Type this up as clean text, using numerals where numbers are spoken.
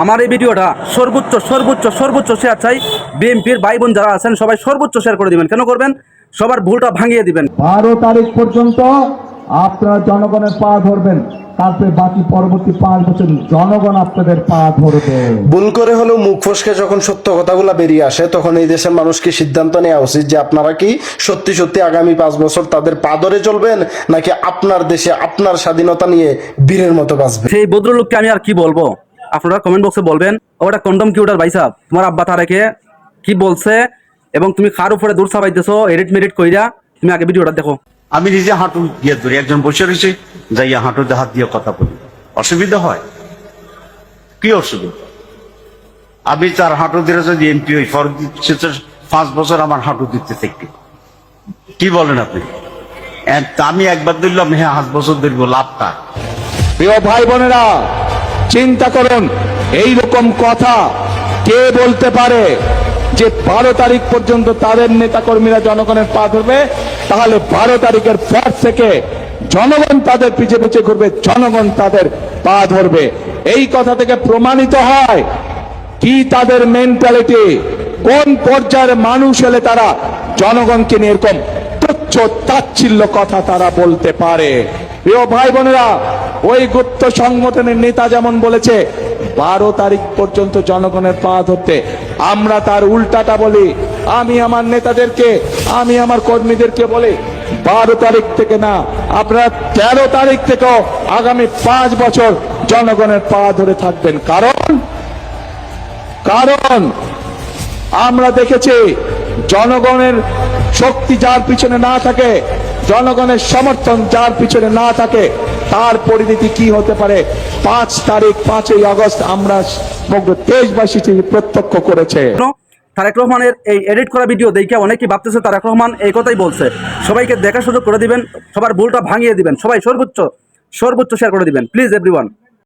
আমার এই ভিডিওটা সর্বোচ্চ সর্বোচ্চ সর্বোচ্চ শেয়ার চাই। বিএনপির ভাই বোন যারা আছেন সবাই সর্বোচ্চ শেয়ার করে দিবেন। কেন করবেন? সবার ভুলটা ভাঙিয়ে দিবেন। 12 তারিখ পর্যন্ত আপনারা জনগণের পা ধরবেন, তারপরে বাকি পরবর্তী 5 বছর জনগণ আপনাদের পা ধরবে। ভুল করে হলেও মুখ ফসকে যখন সত্য কথাগুলো বেরিয়ে আসে, তখন এই দেশের মানুষকে সিদ্ধান্ত নেওয়া উচিত যে আপনারা কি সত্যি সত্যি আগামী 5 বছর তাদের পা ধরে চলবেন, নাকি আপনার দেশে আপনার স্বাধীনতা নিয়ে বীরের মতো বাঁচবেন। সেই ভদ্রলোককে আমি আর কি বলবো, আপনারা কমেন্ট বক্সে বলবেন। ওটা কন্ডম কি ওটার ভাই সাহেব, তোমার আব্বা তারেকে কি বলছে এবং তুমি কার উপরে দূর চাপাইতেছো এডিট মেডিট কইরা, তুমি আগে ভিডিওটা দেখো। আমি নিজে হাঁটু দিয়ে ধরি, একজন বসে রয়েছে, যাইয়া হাঁটুতে হাত দিয়ে কথা বলি, অসুবিধা হয়? কি অসুবিধা? আমি তার হাঁটু দিয়ে যদি এমপি হই, 5 বছর আমার হাঁটু দিতে থাকবে, কি বলেন আপনি? আমি একবার ধরলাম, হ্যাঁ 5 বছর ধরব, লাভটা। প্রিয় ভাই বোনেরা, চিন্তা করুন, এইরকম কথা কে বলতে পারে যে 12 তারিখ পর্যন্ত তাদের নেতা কর্মীরা জনগণের পা ধরবে, তাহলে 12 তারিখের পর থেকে জনগণ তাদের পিছে পিছে ঘুরবে, জনগণ তাদের পা ধরবে। এই কথা থেকে প্রমাণিত হয় কি তাদের মেন্টালিটি, কোন পর্যায়ের মানুষ হলে তারা জনগণকে নিয়ে এরকম তুচ্ছ তাচ্ছিল্য কথা তারা বলতে পারে। প্রিয় ভাই বোনেরা, ওই গুপ্ত সংগঠনের নেতা যেমন বলেছে 12 তারিখ পর্যন্ত জনগণের পা ধরতে, আমরা তার উল্টাটা বলি। আমি আমার নেতাদেরকে, আমি আমার কর্মীদেরকে বলি 12 তারিখ থেকে না, আপনারা 13 তারিখ থেকেও আগামী 5 বছর জনগণের পা ধরে থাকবেন। কারণ আমরা দেখেছি জনগণের শক্তি যার পিছনে না থাকে, জনগণের সমর্থন যার পিছনে না থাকে, তার পরিণতি কি হতে পারে 5 তারিখ 5ই আগস্ট আমরা সমগ্র দেশবাসী প্রত্যক্ষ করেছে। তারেক রহমানের এই এডিট করা ভিডিও দেখে অনেকেই ভাবতেছে তারেক রহমান এই কথাই বলছে। সবাইকে দেখার সুযোগ করে দিবেন, সবার ভুলটা ভাঙিয়ে দিবেন, সবাই সর্বোচ্চ সর্বোচ্চ শেয়ার করে দিবেন প্লিজ এভরিওয়ান।